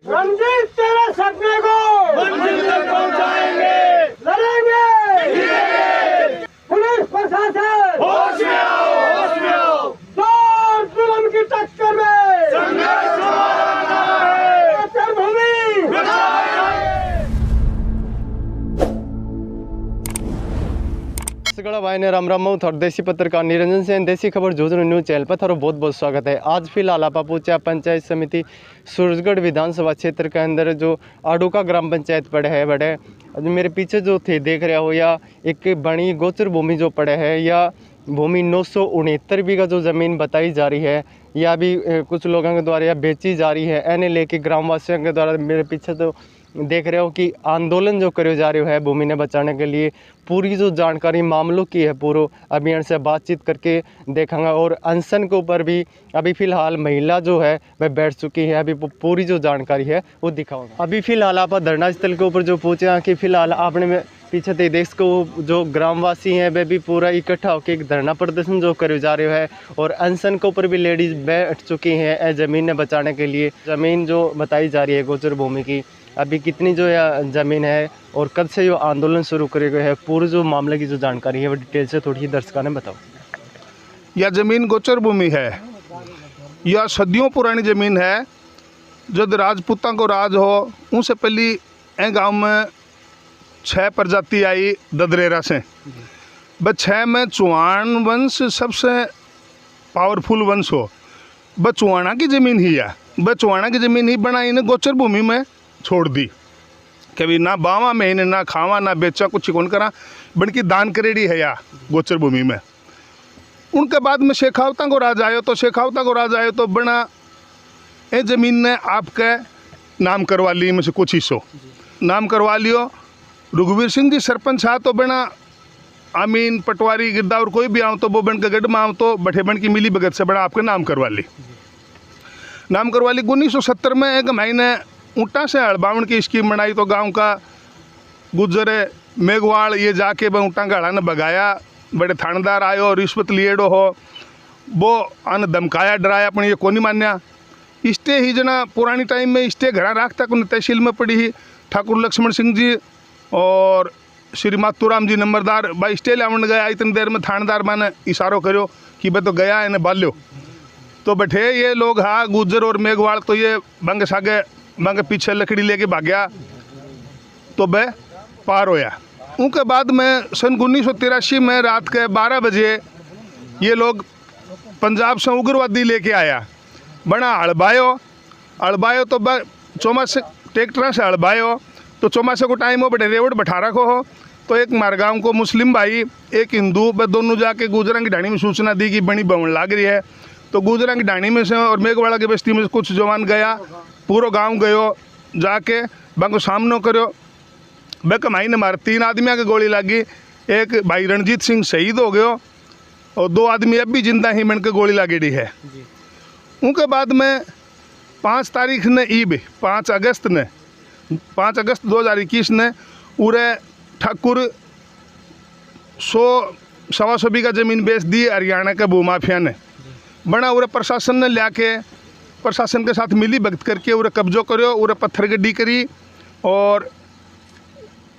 रंजीत तेरे सपने को मंजिल तक पहुंचाएंगे, लड़ेंगे, पुलिस प्रशासन होश में आओ, होश में आओ, जोर जुल्म की टक्कर में संघर्ष हमारा नारा है, मातृभूमि बचाओ। भाई ने राम राम और देसी पत्रकार निरंजन से देसी खबर जोजन न्यूज चैनल पर थारो बहुत बहुत स्वागत है। आज फिलहाल आप पहुंचा पंचायत समिति सूरजगढ़ विधानसभा क्षेत्र के अंदर जो आडूका ग्राम पंचायत पड़े है बड़े मेरे पीछे जो थे देख रहे हो या एक बड़ी गोचर भूमि जो पड़े है या भूमि 969 बीघा जो ज़मीन बताई जा रही है या भी कुछ लोगों के द्वारा या बेची जा रही है एने लेके ग्रामवासियों के द्वारा मेरे पीछे तो देख रहे हो कि आंदोलन जो करे जा रहे है भूमि ने बचाने के लिए पूरी जो जानकारी मामलों की है पूरा अभियान से बातचीत करके देखेंगे और अनशन के ऊपर भी अभी फ़िलहाल महिला जो है वह बैठ चुकी है। अभी पूरी जो जानकारी है वो दिखाऊंगा। अभी फ़िलहाल आप धरना स्थल के ऊपर जो पहुँचे हैं कि फ़िलहाल आपने पीछे थे देश को जो ग्रामवासी हैं वे भी पूरा इकट्ठा होकर एक धरना प्रदर्शन जो करे जा रहे है और अनशन के ऊपर भी लेडीज़ बैठ चुकी हैं ज़मीन बचाने के लिए। ज़मीन जो बताई जा रही है गोचर भूमि की अभी कितनी जो है ज़मीन है और कब से जो आंदोलन शुरू करे गए है पूरे जो मामले की जो जानकारी है वो डिटेल से थोड़ी दर्शकों ने बताओ। यह ज़मीन गोचर भूमि है, यह सदियों पुरानी ज़मीन है। जब राजपूतों को राज हो उनसे पहली ए गांव में 6 प्रजाति आई ददरेरा से। ब 6 में चौहान वंश सबसे पावरफुल वंश हो। ब चौहाना की ज़मीन ही है, ब चौहाना की ज़मीन ही बनाई ने गोचर भूमि में छोड़ दी। कभी ना बावा में इन्हें ना खावा ना बेचा कुछ कौन करा बन की दान करेड़ी है या गोचर भूमि में। उनके बाद में शेखावता को राज आयो तो शेखावता को राज आयो तो बना ये ज़मीन ने आपके नाम करवा ली में से कुछ हिस्सों नाम करवा लियो। रघुवीर सिंह जी सरपंच हा तो बना अमीन पटवारी गिरदा और कोई भी आओ तो वो बन के गढ़ में आओ तो बठे बन की मिली भगत से बड़ा आपके नाम करवा ली। 1970 में एक महीने ऊँटा से हड़बावन की स्कीम बनाई तो गांव का गुजरे मेघवाड़ ये जाके वह ऊँटा गाड़ा ने भगाया। बड़े थानेदार आयो रिश्वत लिएडो हो वो अन धमकाया डराया अपन ये कोनी मान्या। इस्टे ही जना पुरानी टाइम में इस्टे घरा राखता को तहसील में पड़ी ही ठाकुर लक्ष्मण सिंह जी और श्री मातूराम जी नंबरदार भाई स्टे लावन गया। इतनी देर में थानेदार माने इशारो करो कि भाई तो गया इन्हें बाल्यो तो बैठे ये लोग हाँ गुजर और मेघवाड़ तो ये बंग सागे बंग पीछे लकड़ी लेके भाग गया तो वह पार होया। उनके बाद में सन 1983 में रात के 12 बजे ये लोग पंजाब से उग्रवादी लेके आया बना हड़बायो तो चौमासे ट्रैक्टर से हड़बायो तो चौमासे को टाइम हो बड़े रेवड़ बैठा रखो हो तो एक मारगांव को मुस्लिम भाई एक हिंदू व दोनों जाके गुजरां की ढाणी में सूचना दी कि बनी भवन लाग रही है। तो गुजरां की ढाणी में से और मेघवाड़ा की बस्ती में से कुछ जवान गया पूरा गांव गयो जाके बंको सामनो करो ब कमाई ने मार 3 आदमियों की गोली लगी। एक भाई रणजीत सिंह शहीद हो गयो और 2 आदमी अब भी जिंदा ही मन के गोली लागेड़ी है। उनके बाद में 5 तारीख ने 5 अगस्त 2021 ने उरे ठाकुर 100-125 बीघा ज़मीन बेच दी हरियाणा के भूमाफिया ने। बना उरे प्रशासन ने लाके प्रशासन के साथ मिली भगत करके उरे कब्जो करो उरे पत्थर गड्डी करी और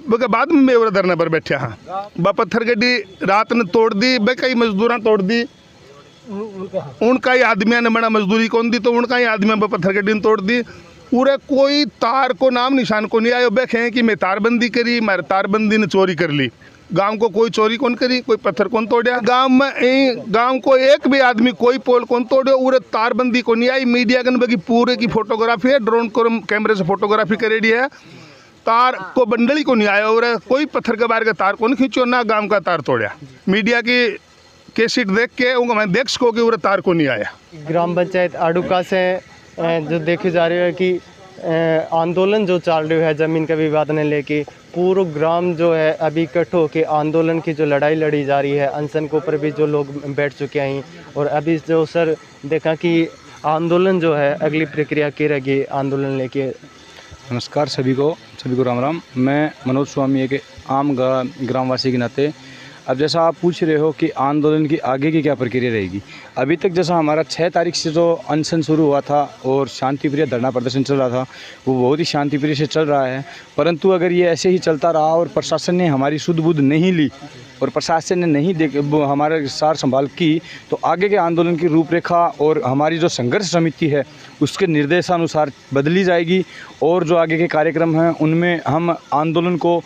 बगे बाद में मैं उरे धरने पर बैठा हाँ ब पत्थर गड्डी रात ने तोड़ दी ब कई मजदूर तोड़ दी उनका ही आदमियों ने बड़ा मजदूरी कौन दी तो उनका ही आदमी ब पत्थर गड्डी ने तोड़ दी। पूरे कोई तार को नाम निशान को नहीं आयो बेखे कि मैं तारबंदी करी मेरे तारबंदी ने चोरी कर ली। गांव को कोई चोरी कौन करी कोई पत्थर कौन तोड़ा गांव में गांव को एक भी आदमी कोई पोल कौन तोड़े उरे तारबंदी को नहीं आई। मीडिया गन बगी पूरे की फोटोग्राफी है ड्रोन को कैमरे से फोटोग्राफी करेडी है तार को बंडली को नहीं आया और कोई पत्थर के बाहर का तार को नहीं खींचो ना गांव का तार तोड़ा। मीडिया की कैसेट देख के उनको मैं देख सको कि उरे तार को नहीं आया। ग्राम पंचायत आडूका से जो देखे जा रहे हैं कि आंदोलन जो चल रही है ज़मीन का विवाद ने लेके पूरा ग्राम जो है अभी इकट्ठो होकर आंदोलन की जो लड़ाई लड़ी जा रही है। अनशन के ऊपर भी जो लोग बैठ चुके हैं और अभी जो सर देखा कि आंदोलन जो है अगली प्रक्रिया की रहेगी आंदोलन लेके। नमस्कार सभी को राम राम। मैं मनोज स्वामी एक आम ग्रामवासी के नाते अब जैसा आप पूछ रहे हो कि आंदोलन की आगे की क्या प्रक्रिया रहेगी, अभी तक जैसा हमारा 6 तारीख से जो अनशन शुरू हुआ था और शांतिप्रिय धरना प्रदर्शन चल रहा था वो बहुत ही शांतिप्रिय से चल रहा है। परंतु अगर ये ऐसे ही चलता रहा और प्रशासन ने हमारी सुध बुध नहीं ली और प्रशासन ने नहीं हमारा सार संभाल की, तो आगे के आंदोलन की रूपरेखा और हमारी जो संघर्ष समिति है उसके निर्देशानुसार बदली जाएगी और जो आगे के कार्यक्रम हैं उनमें हम आंदोलन को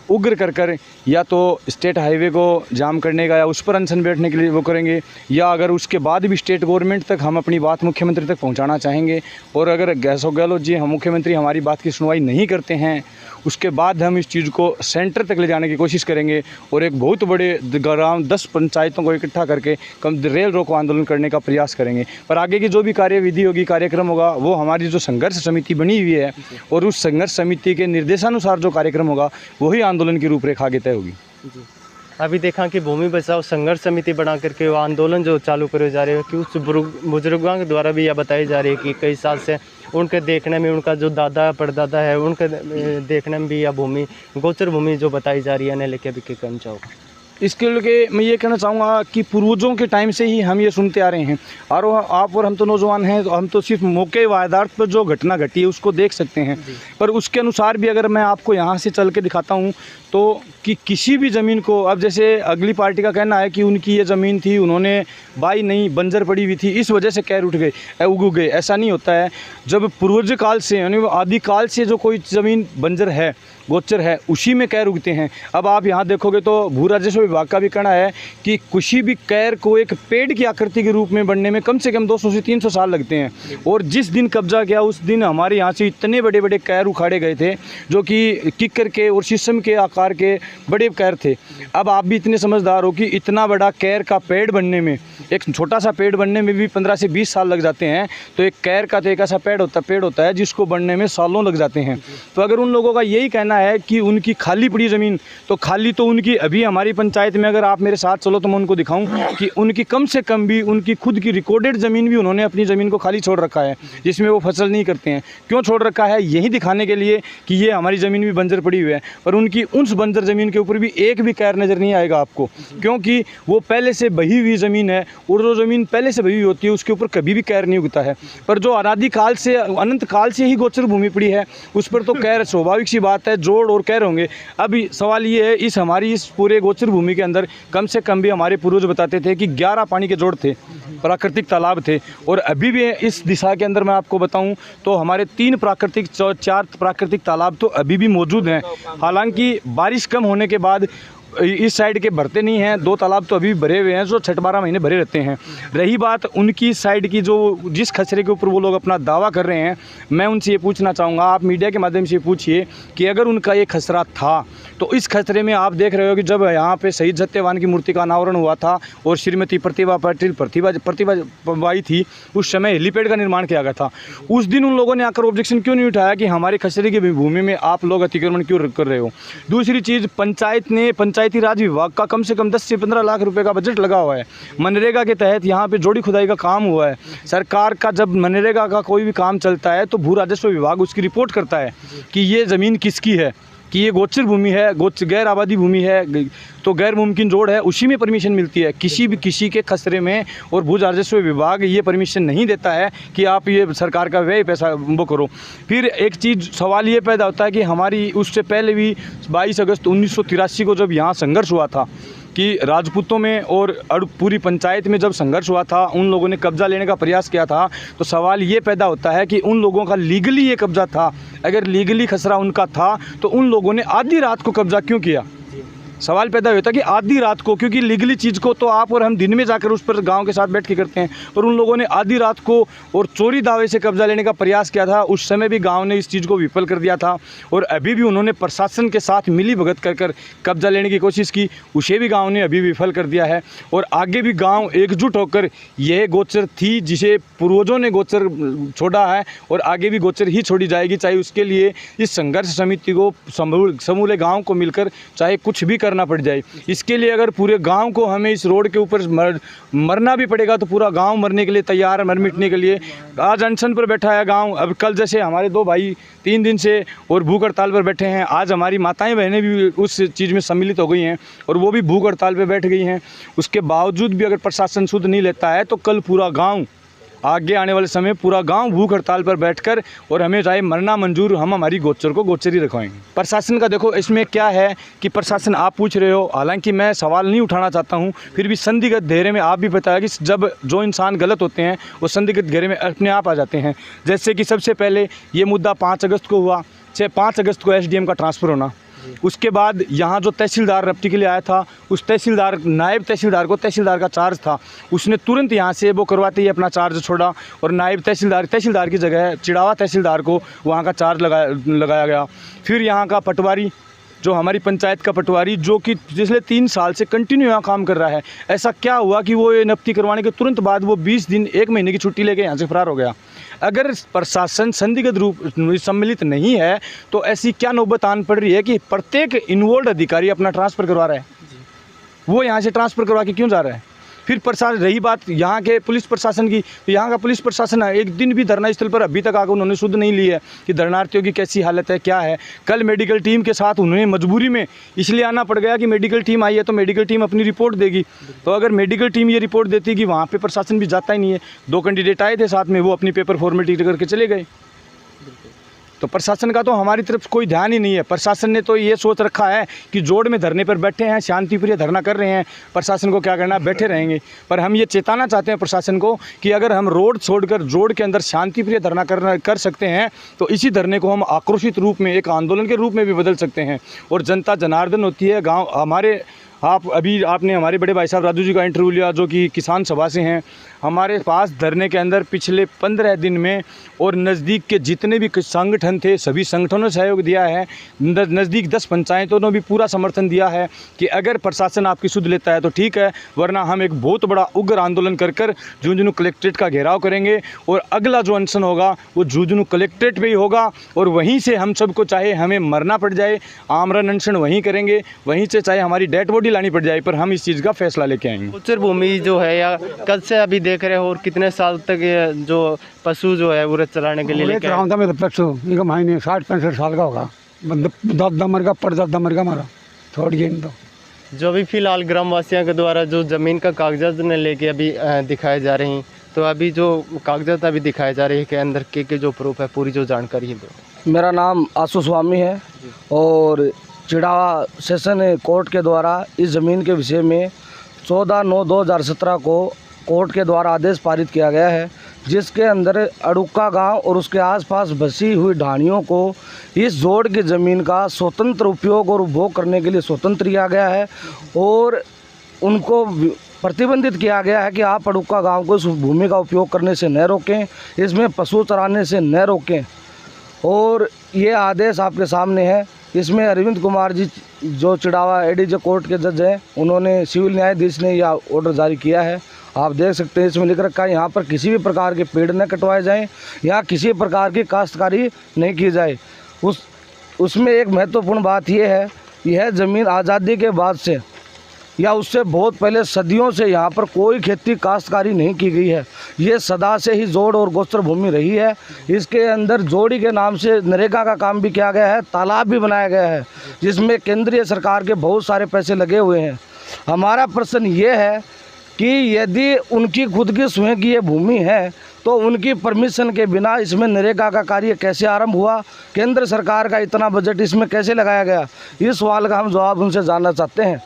उग्र कर या तो स्टेट हाईवे को जाम करने का या उस पर अनशन बैठने के लिए वो करेंगे, या अगर उसके बाद भी स्टेट गवर्नमेंट तक हम अपनी बात मुख्यमंत्री तक पहुंचाना चाहेंगे। और अगर गहलोत जी हम मुख्यमंत्री हमारी बात की सुनवाई नहीं करते हैं उसके बाद हम इस चीज़ को सेंटर तक ले जाने की कोशिश करेंगे और एक बहुत बड़े ग्राम 10 पंचायतों को इकट्ठा करके रेल रोको आंदोलन करने का प्रयास करेंगे। पर आगे की जो भी कार्यविधि होगी, कार्यक्रम होगा, वो हमारी जो संघर्ष समिति बनी हुई है और उस संघर्ष समिति के निर्देशानुसार जो कार्यक्रम होगा वही आंदोलन की रूपरेखा आगे तय होगी। अभी देखा कि भूमि बचाओ संघर्ष समिति बना करके वो आंदोलन जो चालू करे जा रहे हैं कि उस बुजुर्गों के द्वारा भी यह बताई जा रही है कि कई साल से उनके देखने में उनका जो दादा परदादा है उनके देखने में भी यह भूमि गोचर भूमि जो बताई जा रही है, ने लेके भी क्या कहना चाहो? इसके लिए मैं ये कहना चाहूँगा कि पूर्वजों के टाइम से ही हम ये सुनते आ रहे हैं और आप और हम तो नौजवान हैं, तो हम तो सिर्फ मौके वारदात पर जो घटना घटी है उसको देख सकते हैं। पर उसके अनुसार भी अगर मैं आपको यहाँ से चल के दिखाता हूँ तो कि किसी भी ज़मीन को, अब जैसे अगली पार्टी का कहना है कि उनकी ये ज़मीन थी, उन्होंने बाई नहीं बंजर पड़ी हुई थी, इस वजह से कैर उठ गए उग गए। ऐसा नहीं होता है। जब पूर्वज काल से यानी आदिकाल से जो कोई ज़मीन बंजर है, गोचर है, उसी में कैर उगते हैं। अब आप यहाँ देखोगे तो भू राजस्व विभाग का भी कहना है कि किसी भी कैर को एक पेड़ की आकृति के रूप में बनने में कम से कम 200 से 300 साल लगते हैं। और जिस दिन कब्जा किया उस दिन हमारे यहाँ से इतने बड़े बड़े कैर उखाड़े गए थे जो कि किक्कर के और शीशम के आकार के बड़े कैर थे। अब आप भी इतने समझदार हो कि इतना बड़ा कैर का पेड़ बनने में, एक छोटा सा पेड़ बनने में भी 15 से 20 साल लग जाते हैं। तो एक कैर का तो एक ऐसा पेड़ होता है जिसको बनने में सालों लग जाते हैं। तो अगर उन लोगों का यही कहना है कि उनकी खाली पड़ी ज़मीन, तो खाली तो उनकी अभी हमारी पंचायत में अगर आप मेरे साथ चलो तो मैं उनको दिखाऊं कि उनकी कम से कम भी उनकी खुद की रिकॉर्डेड ज़मीन भी उन्होंने अपनी ज़मीन को खाली छोड़ रखा है जिसमें वो फसल नहीं करते हैं। क्यों छोड़ रखा है? यही दिखाने के लिए कि ये हमारी ज़मीन भी बंजर पड़ी हुई है। पर उनकी उस बंजर ज़मीन के ऊपर भी एक भी कैर नज़र नहीं आएगा आपको, क्योंकि वो पहले से बही हुई ज़मीन है और जो ज़मीन पहले से बही हुई होती है उसके ऊपर कभी भी कैर नहीं उगता है। पर जो अनादिकाल से अनंत काल से ही गोचर भूमि पड़ी है उस पर तो कैर स्वाभाविक सी बात है, जोड़ और कैर होंगे। अब सवाल ये है, इस पूरे गोचर भूमि के अंदर कम से कम भी हमारे पूर्वज बताते थे कि 11 पानी के जोड़ थे, प्राकृतिक तालाब थे। और अभी भी इस दिशा के अंदर मैं आपको बताऊं तो हमारे 4 प्राकृतिक तालाब तो अभी भी मौजूद हैं। हालांकि बारिश कम होने के बाद इस साइड के भरते नहीं हैं, 2 तालाब तो अभी भरे हुए हैं जो 6-12 महीने भरे रहते हैं। रही बात उनकी साइड की, जो जिस खसरे के ऊपर वो लोग अपना दावा कर रहे हैं, मैं उनसे ये पूछना चाहूँगा, आप मीडिया के माध्यम से पूछिए कि अगर उनका ये खसरा था तो इस खसरे में आप देख रहे हो कि जब यहाँ पे शहीद सत्यवान की मूर्ति का अनावरण हुआ था और श्रीमती प्रतिभा बाई थी, उस समय हेलीपैड का निर्माण किया गया था। उस दिन उन लोगों ने आकर ऑब्जेक्शन क्यों नहीं उठाया कि हमारे खसरे की भूमि में आप लोग अतिक्रमण क्यों कर रहे हो? दूसरी चीज़, पंचायती राज विभाग का कम से कम 10 से 15 लाख रुपए का बजट लगा हुआ है। मनरेगा के तहत यहाँ पे जोड़ी खुदाई का काम हुआ है। सरकार का जब मनरेगा का कोई भी काम चलता है तो भू राजस्व विभाग उसकी रिपोर्ट करता है कि ये ज़मीन किसकी है, कि ये गोचर भूमि है, गैर आबादी भूमि है, तो गैर मुमकिन जोड़ है, उसी में परमिशन मिलती है। किसी के खसरे में और भू राजस्व विभाग ये परमिशन नहीं देता है कि आप ये सरकार का व्यय पैसा वो करो। फिर एक चीज़ सवाल ये पैदा होता है कि हमारी उससे पहले भी 22 अगस्त 1983 को जब यहाँ संघर्ष हुआ था कि राजपूतों में और पूरी पंचायत में जब संघर्ष हुआ था, उन लोगों ने कब्जा लेने का प्रयास किया था, तो सवाल ये पैदा होता है कि उन लोगों का लीगली ये कब्जा था। अगर लीगली खसरा उनका था तो उन लोगों ने आधी रात को कब्जा क्यों किया? सवाल पैदा होता है कि आधी रात को, क्योंकि लीगली चीज़ को तो आप और हम दिन में जाकर उस पर गांव के साथ बैठ के करते हैं, पर उन लोगों ने आधी रात को और चोरी दावे से कब्जा लेने का प्रयास किया था। उस समय भी गांव ने इस चीज़ को विफल कर दिया था और अभी भी उन्होंने प्रशासन के साथ मिली भगत कर कब्जा लेने की कोशिश की, उसे भी गाँव ने अभी विफल कर दिया है। और आगे भी गाँव एकजुट होकर, यह गोचर थी जिसे पूर्वजों ने गोचर छोड़ा है और आगे भी गोचर ही छोड़ी जाएगी, चाहे उसके लिए इस संघर्ष समिति को समूले गाँव को मिलकर चाहे कुछ भी करना पड़ जाए। इसके लिए अगर पूरे गांव को हमें इस रोड के ऊपर मरना भी पड़ेगा तो पूरा गांव मरने के लिए तैयार है, मर मिटने के लिए। आज अनशन पर बैठा है गांव। अब कल जैसे हमारे 2 भाई 3 दिन से और भूख हड़ताल पर बैठे हैं, आज हमारी माताएं बहनें भी उस चीज़ में सम्मिलित हो गई हैं और वो भी भूख हड़ताल पर बैठ गई हैं। उसके बावजूद भी अगर प्रशासन सुध नहीं लेता है तो कल पूरा गाँव, आगे आने वाले समय पूरा गांव भूख हड़ताल पर बैठकर और हमें चाहे मरना मंजूर, हम हमारी गोचर को गोचर ही रखवाएंगे। प्रशासन का देखो इसमें क्या है कि प्रशासन, आप पूछ रहे हो, हालांकि मैं सवाल नहीं उठाना चाहता हूं, फिर भी संदिग्ध घेरे में आप भी बताया कि जब जो इंसान गलत होते हैं वो संदिग्ध घेरे में अपने आप आ जाते हैं। जैसे कि सबसे पहले ये मुद्दा 5 अगस्त को हुआ, 5 अगस्त को SDM का ट्रांसफ़र होना। उसके बाद यहाँ जो तहसीलदार रफ्ती के लिए आया था, उस तहसीलदार, नायब तहसीलदार को तहसीलदार का चार्ज था, उसने तुरंत यहाँ से वो करवाते ही अपना चार्ज छोड़ा और नायब तहसीलदार की जगह चिड़ावा तहसीलदार को वहाँ का चार्ज लगाया गया। फिर यहाँ का पटवारी, जो हमारी पंचायत का पटवारी, जो कि पिछले 3 साल से कंटिन्यू यहाँ काम कर रहा है, ऐसा क्या हुआ कि वो ये नफ्ती करवाने के तुरंत बाद वो 20 दिन 1 महीने की छुट्टी लेके यहाँ से फरार हो गया। अगर प्रशासन संदिग्ध रूप सम्मिलित नहीं है तो ऐसी क्या नौबत आन पड़ रही है कि प्रत्येक इन्वॉल्व अधिकारी अपना ट्रांसफ़र करवा रहा है, वो यहाँ से ट्रांसफ़र करवा के क्यों जा रहा है। फिर प्रशासन, रही बात यहाँ के पुलिस प्रशासन की, तो यहाँ का पुलिस प्रशासन एक दिन भी धरना स्थल पर अभी तक आकर उन्होंने सुध नहीं ली है कि धरनार्थियों की कैसी हालत है, क्या है। कल मेडिकल टीम के साथ उन्हें मजबूरी में इसलिए आना पड़ गया कि मेडिकल टीम आई है तो मेडिकल टीम अपनी रिपोर्ट देगी। तो अगर मेडिकल टीम ये रिपोर्ट देती कि वहाँ पर प्रशासन भी जाता ही नहीं है, 2 कैंडिडेट आए थे साथ में, वो अपनी पेपर फॉर्मेलिटी करके चले गए। तो प्रशासन का तो हमारी तरफ कोई ध्यान ही नहीं है। प्रशासन ने तो ये सोच रखा है कि जोड़ में धरने पर बैठे हैं, शांतिप्रिय धरना कर रहे हैं, प्रशासन को क्या करना है, बैठे रहेंगे। पर हम ये चेताना चाहते हैं प्रशासन को कि अगर हम रोड छोड़कर जोड़ के अंदर शांतिप्रिय धरना कर सकते हैं तो इसी धरने को हम आक्रोशित रूप में, एक आंदोलन के रूप में भी बदल सकते हैं। और जनता जनार्दन होती है। गाँव हमारे, आपने हमारे बड़े भाई साहब राजू जी का इंटरव्यू लिया जो कि किसान सभा से हैं। हमारे पास धरने के अंदर पिछले 15 दिन में और नज़दीक के जितने भी संगठन थे सभी संगठनों ने सहयोग दिया है। नज़दीक 10 पंचायतों ने भी पूरा समर्थन दिया है कि अगर प्रशासन आपकी सुध लेता है तो ठीक है, वरना हम एक बहुत बड़ा उग्र आंदोलन कर झुंझुनू कलेक्ट्रेट का घेराव करेंगे और अगला जो अनशन होगा वो झुंझुनू कलेक्ट्रेट पर ही होगा और वहीं से हम सबको, चाहे हमें मरना पड़ जाए, आमरण अनशन वहीं करेंगे, वहीं से चाहे हमारी डेड बॉडी लानी पड़ जाए, पर हम इस चीज़ का फैसला लेके आएंगे। गोचर भूमि जो है या कल से अभी देख रहे हो और कितने साल तक ये जो पशु जो है वो चलाने के लिए लेके आए? मेरा पशु इनका महीने 60-65 साल का होगा, दादा मर गया, परदादा मर गया हमारा, छोड़िए तो। जो भी फिलहाल ग्रामवासियों के द्वारा जो ज़मीन का कागजात ने लेके अभी दिखाए जा रहे हैं, तो अभी जो कागजात अभी दिखाए जा रहे हैं के अंदर के जो प्रूफ है, पूरी जो जानकारी है दो। मेरा नाम आशु स्वामी है और चिड़ावा सेशन कोर्ट के द्वारा इस ज़मीन के विषय में 14/9/2017 को कोर्ट के द्वारा आदेश पारित किया गया है, जिसके अंदर अड़ुक्का गांव और उसके आसपास बसी हुई ढाणियों को इस जोड़ की ज़मीन का स्वतंत्र उपयोग और उपभोग करने के लिए स्वतंत्र किया गया है और उनको प्रतिबंधित किया गया है कि आप अड़ुक्का गांव को इस भूमि का उपयोग करने से न रोकें, इसमें पशु चराने से न रोकें। और ये आदेश आपके सामने है। इसमें अरविंद कुमार जी जो चिड़ावा एडीजे कोर्ट के जज हैं, उन्होंने सिविल न्यायाधीश ने यह ऑर्डर जारी किया है। आप देख सकते हैं इसमें लिख रखा है यहाँ पर किसी भी प्रकार के पेड़ न कटवाए जाएं, यहाँ किसी प्रकार की काश्तकारी नहीं की जाए। उसमें एक महत्वपूर्ण बात यह है, यह ज़मीन आज़ादी के बाद से या उससे बहुत पहले सदियों से यहाँ पर कोई खेती काश्तकारी नहीं की गई है। ये सदा से ही जोड़ और गोचर भूमि रही है। इसके अंदर जोड़ी के नाम से नरेगा का काम भी किया गया है, तालाब भी बनाया गया है, जिसमें केंद्रीय सरकार के बहुत सारे पैसे लगे हुए हैं। हमारा प्रश्न ये है कि यदि उनकी खुद की स्वयं की ये भूमि है तो उनकी परमिशन के बिना इसमें नरेगा का कार्य कैसे आरंभ हुआ, केंद्र सरकार का इतना बजट इसमें कैसे लगाया गया, इस सवाल का हम जवाब उनसे जानना चाहते हैं।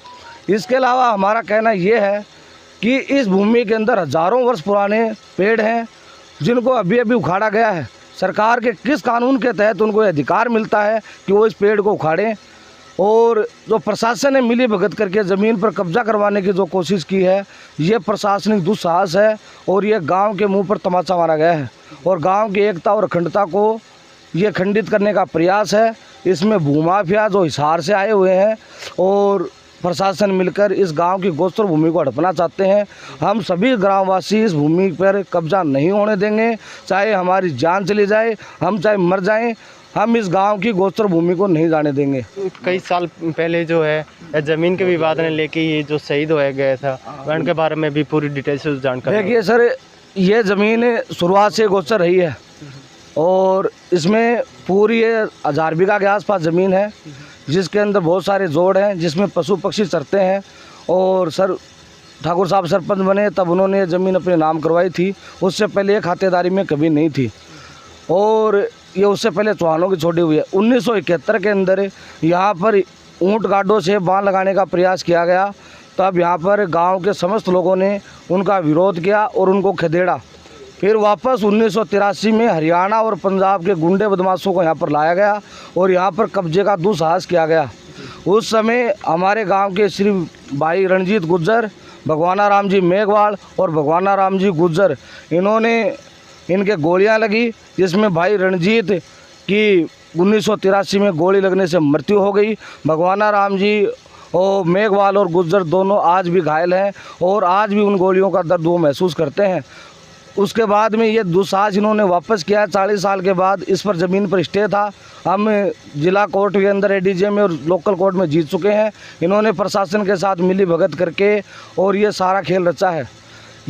इसके अलावा हमारा कहना ये है कि इस भूमि के अंदर हज़ारों वर्ष पुराने पेड़ हैं जिनको अभी अभी उखाड़ा गया है। सरकार के किस कानून के तहत उनको अधिकार मिलता है कि वो इस पेड़ को उखाड़ें? और जो प्रशासन ने मिली भगत करके ज़मीन पर कब्जा करवाने की जो कोशिश की है, ये प्रशासनिक दुस्साहस है और ये गांव के मुंह पर तमाचा मारा गया है और गांव की एकता और अखंडता को ये खंडित करने का प्रयास है। इसमें भूमाफिया जो हिसार से आए हुए हैं और प्रशासन मिलकर इस गांव की गोचर भूमि को हड़पना चाहते हैं। हम सभी ग्रामवासी इस भूमि पर कब्जा नहीं होने देंगे, चाहे हमारी जान चली जाए, हम चाहे मर जाएं, हम इस गांव की गोचर भूमि को नहीं जाने देंगे। कई साल पहले जो है ज़मीन के विवाद ने लेके ये जो शहीद होया गया था, उनके बारे में भी पूरी डिटेल से जानकारी। देखिए सर, ये ज़मीन शुरुआत से गोचर रही है और इसमें पूरी 1000 बीघा के आसपास ज़मीन है, जिसके अंदर बहुत सारे जोड़ हैं, जिसमें पशु पक्षी चरते हैं। और सर ठाकुर साहब सरपंच बने तब उन्होंने ये ज़मीन अपने नाम करवाई थी, उससे पहले ये खातेदारी में कभी नहीं थी और ये उससे पहले चौहानों की छोड़ी हुई है। 1971 के अंदर यहाँ पर ऊँट गाडों से बांध लगाने का प्रयास किया गया, तब यहाँ पर गांव के समस्त लोगों ने उनका विरोध किया और उनको खदेड़ा। फिर वापस 1983 में हरियाणा और पंजाब के गुंडे बदमाशों को यहाँ पर लाया गया और यहाँ पर कब्जे का दुस्साहस किया गया। उस समय हमारे गांव के श्री भाई रणजीत गुज्जर, भगवाना राम जी मेघवाल और भगवाना राम जी गुज्जर, इनके गोलियां लगी, जिसमें भाई रणजीत की 1983 में गोली लगने से मृत्यु हो गई। भगवाना राम जी और मेघवाल और गुज्जर दोनों आज भी घायल हैं और आज भी उन गोलियों का दर्द वो महसूस करते हैं। उसके बाद में ये दुस्साहस इन्होंने वापस किया। 40 साल के बाद इस पर ज़मीन पर स्टे था। हम जिला कोर्ट के अंदर एडीजे में और लोकल कोर्ट में जीत चुके हैं। इन्होंने प्रशासन के साथ मिली भगत करके और ये सारा खेल रचा है।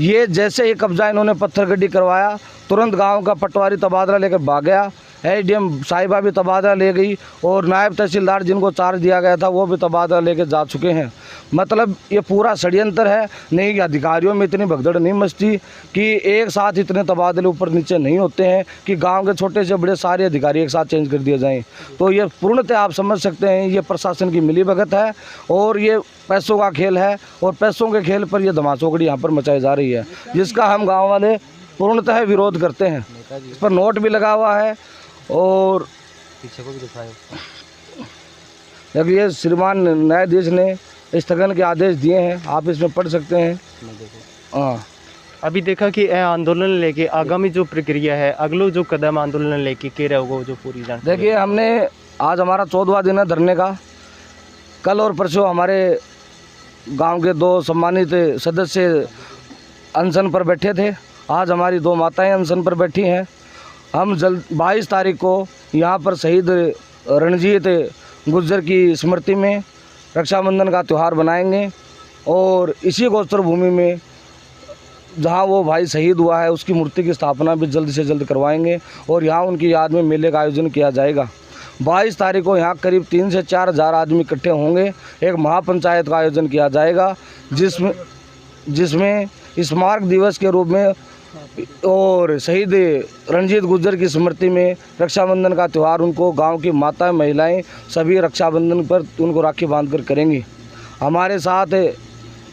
ये जैसे ही कब्जा इन्होंने पत्थरगड्डी करवाया, तुरंत गांव का पटवारी तबादला लेकर भाग गया। एडीएम साहिबा भी तबादला ले गई और नायब तहसीलदार जिनको चार्ज दिया गया था वो भी तबादला लेकर जा चुके हैं। मतलब ये पूरा षड्यंत्र है। नहीं, अधिकारियों में इतनी भगदड़ नहीं मचती कि एक साथ इतने तबादले ऊपर नीचे नहीं होते हैं कि गांव के छोटे से बड़े सारे अधिकारी एक साथ चेंज कर दिए जाएं। तो ये पूर्णतः आप समझ सकते हैं ये प्रशासन की मिलीभगत है और ये पैसों का खेल है और पैसों के खेल पर यह धमाचौकड़ी यहाँ पर मचाई जा रही है, जिसका हम गाँव वाले पूर्णतः विरोध करते हैं। इस पर नोट भी लगा हुआ है और पीछे को भी दिखाया। जब ये श्रीमान न्यायाधीश ने स्थगन के आदेश दिए हैं, आप इसमें पढ़ सकते हैं। हाँ, अभी देखा कि यह आंदोलन लेके आगामी जो प्रक्रिया है, अगलो जो कदम आंदोलन लेके के रहोगे जो पूरी जानकारी। देखिए, हमने आज हमारा 14वां दिन है धरने का। कल और परसों हमारे गांव के 2 सम्मानित सदस्य अनशन पर बैठे थे। आज हमारी 2 माताएं अनशन पर बैठी हैं। हम 22 तारीख को यहाँ पर शहीद रणजीत गुज्जर की स्मृति में रक्षाबंधन का त्यौहार बनाएंगे और इसी गोचर भूमि में जहाँ वो भाई शहीद हुआ है उसकी मूर्ति की स्थापना भी जल्द से जल्द करवाएंगे और यहाँ उनकी याद में मेले का आयोजन किया जाएगा। 22 तारीख को यहाँ करीब 3 से 4 हज़ार आदमी इकट्ठे होंगे। एक महापंचायत का आयोजन किया जाएगा जिसमें स्मारक दिवस के रूप में और शहीद रणजीत गुज्जर की स्मृति में रक्षाबंधन का त्यौहार उनको गांव की माताएं महिलाएं सभी रक्षाबंधन पर उनको राखी बांधकर करेंगी। हमारे साथ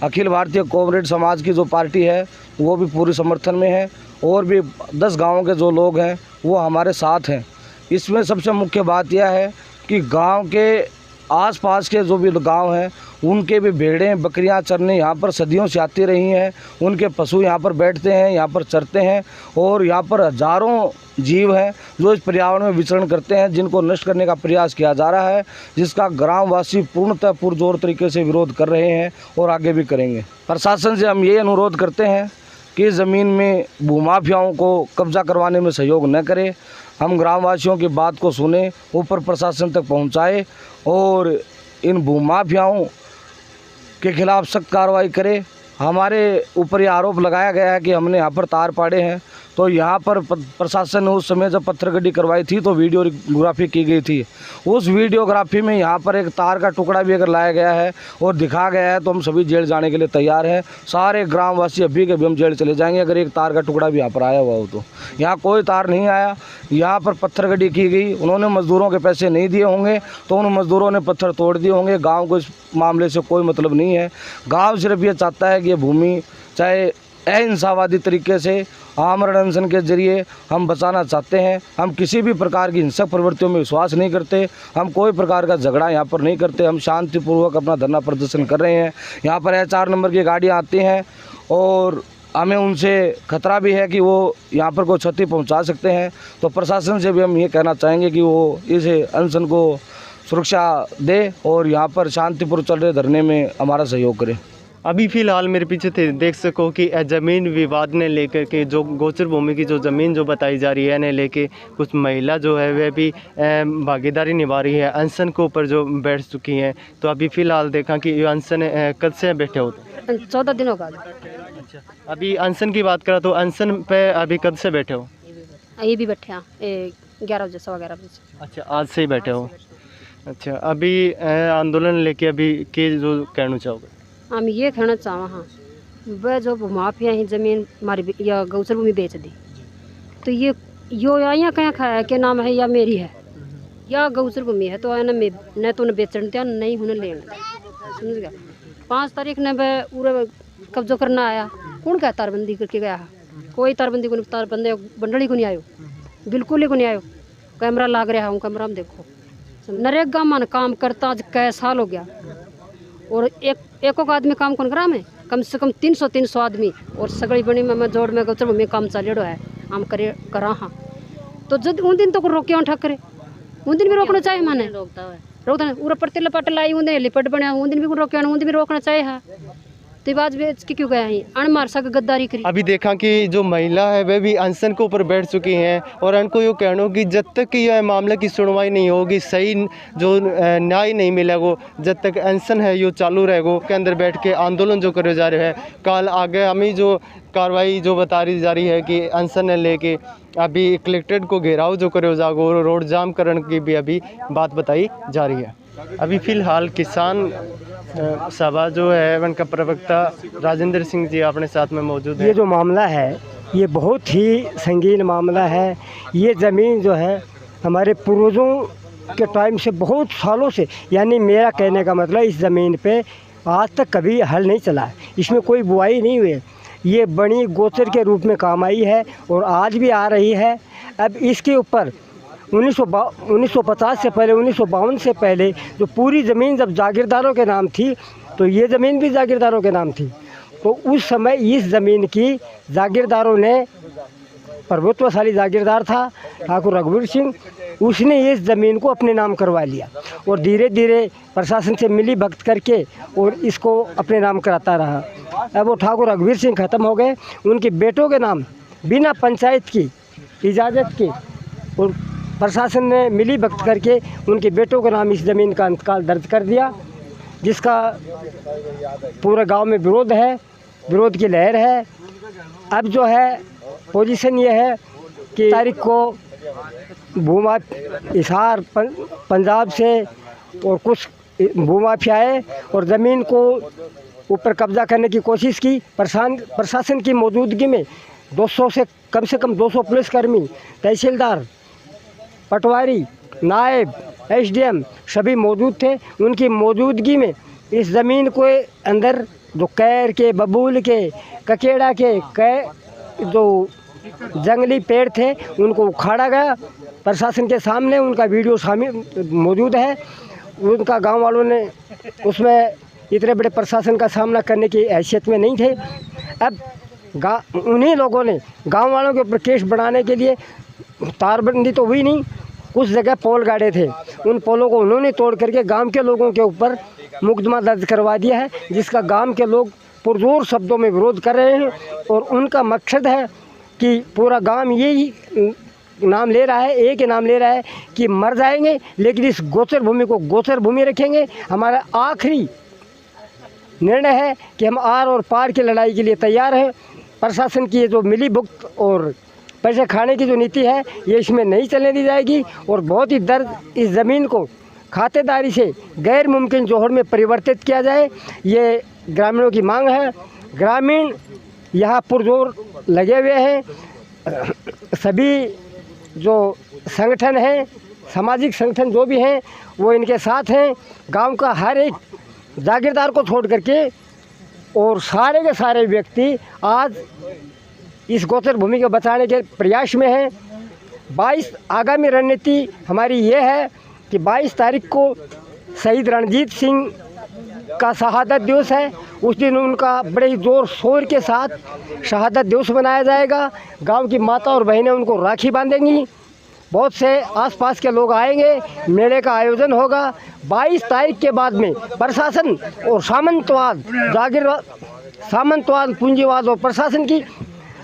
अखिल भारतीय कॉमरेड समाज की जो पार्टी है वो भी पूरी समर्थन में है और भी 10 गांवों के जो लोग हैं वो हमारे साथ हैं। इसमें सबसे मुख्य बात यह है कि गांव के आसपास के जो भी गांव हैं उनके भी भेड़ें बकरियां चरने यहाँ पर सदियों से आती रही हैं। उनके पशु यहाँ पर बैठते हैं, यहाँ पर चरते हैं और यहाँ पर हज़ारों जीव हैं जो इस पर्यावरण में विचरण करते हैं, जिनको नष्ट करने का प्रयास किया जा रहा है, जिसका ग्रामवासी पूर्णतः पुरजोर तरीके से विरोध कर रहे हैं और आगे भी करेंगे। प्रशासन से हम ये अनुरोध करते हैं कि ज़मीन में भूमाफियाओं को कब्जा करवाने में सहयोग न करें। हम ग्रामवासियों की बात को सुने, ऊपर प्रशासन तक पहुँचाए और इन भूमाफियाओं के खिलाफ सख्त कार्रवाई करे। हमारे ऊपर ये आरोप लगाया गया है कि हमने यहाँ पर तार पाड़े हैं, तो यहाँ पर प्रशासन ने उस समय जब पत्थरगड्डी करवाई थी तो वीडियोग्राफी की गई थी। उस वीडियोग्राफी में यहाँ पर एक तार का टुकड़ा भी अगर लाया गया है और दिखा गया है तो हम सभी जेल जाने के लिए तैयार हैं। सारे ग्रामवासी अभी के भी हम जेल चले जाएंगे अगर एक तार का टुकड़ा भी यहाँ पर आया हुआ हो तो। यहाँ कोई तार नहीं आया, यहाँ पर पत्थरगड्डी की गई। उन्होंने मज़दूरों के पैसे नहीं दिए होंगे तो उन मज़दूरों ने पत्थर तोड़ दिए होंगे। गाँव को इस मामले से कोई मतलब नहीं है। गाँव सिर्फ ये चाहता है कि ये भूमि चाहे अहिंसावादी तरीके से आमरण अनशन के जरिए हम बचाना चाहते हैं। हम किसी भी प्रकार की हिंसक प्रवृत्तियों में विश्वास नहीं करते। हम कोई प्रकार का झगड़ा यहाँ पर नहीं करते। हम शांतिपूर्वक अपना धरना प्रदर्शन कर रहे हैं। यहाँ पर 4 नंबर की गाड़ियाँ आती हैं और हमें उनसे खतरा भी है कि वो यहाँ पर कोई क्षति पहुँचा सकते हैं। तो प्रशासन से भी हम ये कहना चाहेंगे कि वो इस अनशन को सुरक्षा दे और यहाँ पर शांतिपूर्वक चल रहे धरने में हमारा सहयोग करे। अभी फ़िलहाल मेरे पीछे देख सको कि ज़मीन विवाद ने लेकर के जो गोचर भूमि की जो ज़मीन जो बताई जा रही है ने लेके कुछ महिला जो है वह भी भागीदारी निभा रही है, अनशन के ऊपर जो बैठ चुकी हैं। तो अभी फ़िलहाल देखा कि ये अनशन कब से बैठे हो? 14 दिन होगा। अच्छा, अभी अनशन की बात करा तो अनशन पे अभी कब से बैठे हो? ये भी बैठे हैं 11 बजे 11:15 बजे। अच्छा, आज से ही बैठे हो। अच्छा, अभी आंदोलन लेके अभी के जो कहना चाहोगे? हम ये कहना चाहवा हाँ, वह जो माफिया ही ज़मीन हमारी या गौचर भूमि बेच दी, तो ये यो यहाँ कहाँ खाया के नाम है या मेरी है या गौचर भूमि है, तो न मैं न तो न बेचन दिया नहीं होने लेना, समझ गया। 5 तारीख ने वह पूरा कब्जो करना आया, कौन क्या तारबंदी करके गया? कोई तारबंदी को नहीं, तारबंदी बंडली को नहीं आयो, बिल्कुल ही को नहीं आयो। कैमरा लाग रहा हूँ, कैमरा में देखो। नरेगा मन काम करता आज कई साल हो गया, और एक आदमी काम कौन करा में? कम से कम 300 आदमी, और सगड़ी बनी में जोड़ में गौचर में काम चलेड़ो है, हम करे करा हाँ। तो जब उन दिन तो रोके ठक्करे, उन दिन भी रोकना चाहिए माने, रोकता है पूरा पट्टे लपट लाई, उन दिन लिपट बने, उन दिन भी रोके, उन दिन भी रोकना चाहिए हाँ। तो बात बेच के क्यों गया है? अणमार सक गद्दारी करी। अभी देखा कि जो महिला है वह भी अनशन के ऊपर बैठ चुकी हैं, और उनको ये कहना कि जब तक कि यह मामले की सुनवाई नहीं होगी, सही जो न्याय नहीं मिलेगा, जब तक अनशन है ये चालू रहेगा, के अंदर बैठ के आंदोलन जो करे जा रहे हैं। कल आगे हमें जो कार्रवाई जो बता रही जा रही है कि अनशन लेके अभी कलेक्ट्रेट को घेराव जो करे जागो, रोड जाम करने की भी अभी बात बताई जा रही है। अभी फ़िलहाल किसान सभा जो है उनका प्रवक्ता राजेंद्र सिंह जी अपने साथ में मौजूद है। ये जो मामला है ये बहुत ही संगीन मामला है। ये ज़मीन जो है हमारे पूर्वजों के टाइम से बहुत सालों से, यानी मेरा कहने का मतलब इस ज़मीन पे आज तक कभी हल नहीं चला है, इसमें कोई बुआई नहीं हुई। ये बड़ी गोचर के रूप में काम आई है और आज भी आ रही है। अब इसके ऊपर 1950 से पहले, 1952 से पहले जो पूरी ज़मीन जब जागीरदारों के नाम थी, तो ये ज़मीन भी जागीरदारों के नाम थी। तो उस समय इस ज़मीन की जागीरदारों ने, प्रभुत्वशाली जागीरदार था ठाकुर रघुवीर सिंह, उसने इस ज़मीन को अपने नाम करवा लिया और धीरे धीरे प्रशासन से मिली भगत करके और इसको अपने नाम कराता रहा। अब वो ठाकुर रघुवीर सिंह ख़त्म हो गए, उनके बेटों के नाम बिना पंचायत की इजाज़त के और प्रशासन ने मिली भगत करके उनके बेटों के नाम इस ज़मीन का इंतकाल दर्ज कर दिया, जिसका पूरे गांव में विरोध है, विरोध की लहर है। अब जो है पोजीशन ये है कि तारीख को हिसार पंजाब से और कुछ भूमाफियाए और ज़मीन को ऊपर कब्जा करने की कोशिश की। प्रशासन की मौजूदगी में 200 से कम 200 पुलिसकर्मी, तहसीलदार, पटवारी, नायब, एसडीएम सभी मौजूद थे। उनकी मौजूदगी में इस ज़मीन को अंदर जो कैर के, बबूल के, ककेड़ा के जो जंगली पेड़ थे उनको उखाड़ा गया प्रशासन के सामने। उनका वीडियो मौजूद है। उनका गांव वालों ने उसमें इतने बड़े प्रशासन का सामना करने की हैसियत में नहीं थे। अब उन्हीं लोगों ने गांव वालों के ऊपर केस बढ़ाने के लिए, तारबंदी तो हुई नहीं, कुछ जगह पोल गाड़े थे, उन पोलों को उन्होंने तोड़ करके गांव के लोगों के ऊपर मुकदमा दर्ज करवा दिया है, जिसका गांव के लोग पुरजोर शब्दों में विरोध कर रहे हैं। और उनका मकसद है कि पूरा गांव यही नाम ले रहा है, एक ही नाम ले रहा है कि मर जाएंगे लेकिन इस गोचर भूमि को गोचर भूमि रखेंगे। हमारा आखिरी निर्णय है कि हम आर और पार की लड़ाई के लिए तैयार हैं। प्रशासन की ये जो मिली भुगत और पैसे खाने की जो नीति है ये इसमें नहीं चलने दी जाएगी और बहुत ही दर्द इस ज़मीन को खातेदारी से गैर मुमकिन जोहर में परिवर्तित किया जाए, ये ग्रामीणों की मांग है। ग्रामीण यहाँ पुरजोर लगे हुए हैं। सभी जो संगठन हैं, सामाजिक संगठन जो भी हैं वो इनके साथ हैं। गांव का हर एक जागीरदार को छोड़ करके और सारे के सारे व्यक्ति आज इस गोचर भूमि को बचाने के प्रयास में हैं। 22 आगामी रणनीति हमारी ये है कि 22 तारीख को शहीद रणजीत सिंह का शहादत दिवस है। उस दिन उनका बड़े ही जोर शोर के साथ शहादत दिवस मनाया जाएगा। गांव की माता और बहनें उनको राखी बांधेंगी, बहुत से आसपास के लोग आएंगे, मेले का आयोजन होगा। 22 तारीख के बाद में प्रशासन और सामंतवाद, सामंतवाद, पूंजीवाद और प्रशासन की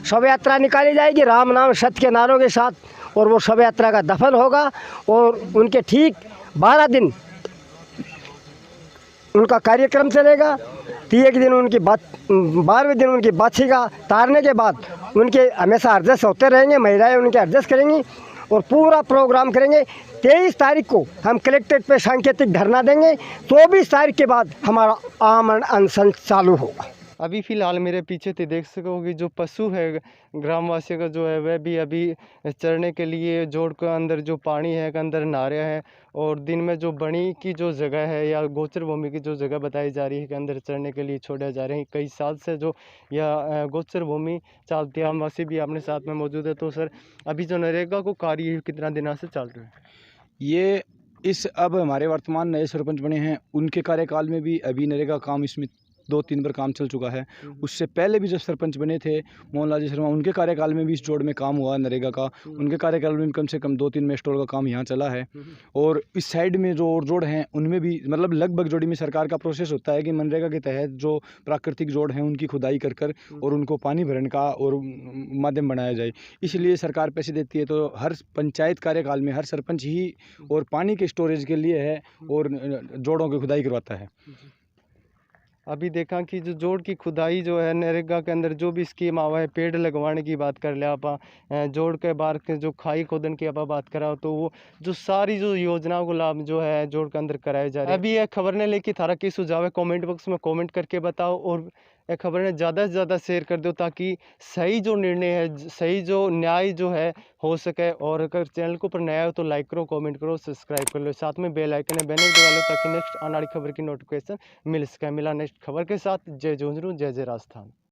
शव यात्रा निकाली जाएगी राम नाम सत्य के नारों के साथ, और वो शव यात्रा का दफन होगा और उनके ठीक 12 दिन उनका कार्यक्रम चलेगा। 3 दिन उनकी 12वें दिन उनकी बाछी का तारने के बाद उनके हमेशा अर्जस होते रहेंगे, महिलाएं उनके अर्जस करेंगी और पूरा प्रोग्राम करेंगे। 23 तारीख को हम कलेक्ट्रेट पे सांकेतिक धरना देंगे। 24 तारीख के बाद हमारा आमरण अनशन चालू होगा। अभी फ़िलहाल मेरे पीछे तो देख सकोगे जो पशु है ग्रामवासियों का जो है वह भी अभी चरने के लिए जोड़ के अंदर जो पानी है के अंदर नहा रहे हैं, और दिन में जो बणी की जो जगह है या गोचर भूमि की जो जगह बताई जा रही है के अंदर चरने के लिए छोड़े जा रहे हैं। कई साल से जो यह गोचर भूमि चलती है। आमवासी भी अपने साथ में मौजूद है। तो सर, अभी जो नरेगा को कार्य कितना दिनों से चल रहा है? ये इस अब हमारे वर्तमान नए सरपंच बने हैं, उनके कार्यकाल में भी अभी नरेगा काम इसमें 2-3 बार काम चल चुका है। उससे पहले भी जब सरपंच बने थे मोहनलाल जी शर्मा, उनके कार्यकाल में भी इस जोड़ में काम हुआ नरेगा का। उनके कार्यकाल में कम से कम 2-3 में स्टोर का काम यहाँ चला है। और इस साइड में जो और जोड़ हैं उनमें भी मतलब लगभग जोड़ी में सरकार का प्रोसेस होता है कि मनरेगा के तहत जो प्राकृतिक जोड़ हैं उनकी खुदाई कर और उनको पानी भरने का और माध्यम बनाया जाए। इसलिए सरकार पैसे देती है, तो हर पंचायत कार्यकाल में हर सरपंच ही और पानी के स्टोरेज के लिए है और जोड़ों की खुदाई करवाता है। अभी देखा कि जो जोड़ की खुदाई जो है नरेगा के अंदर जो भी स्कीम आवा है, पेड़ लगवाने की बात कर लिया आप, जोड़ के बाहर के जो खाई खोदन की आप बात करा, तो वो जो सारी जो योजनाओं को लाभ जो है जोड़ के अंदर कराए जा रहे हैं। अभी यह खबर ने लेके थारा की सुझाव है कमेंट बॉक्स में कमेंट करके बताओ, और यह खबर ने ज़्यादा से ज़्यादा शेयर कर दो ताकि सही जो निर्णय है, सही जो न्याय जो है हो सके। और अगर चैनल को पर नया हो तो लाइक करो, कमेंट करो, सब्सक्राइब कर लो, साथ में बेल आइकन है बेल दबा लो ताकि नेक्स्ट आने वाली खबर की नोटिफिकेशन मिल सके। मिला नेक्स्ट खबर के साथ। जय जोंजरू, जय जय राजस्थान।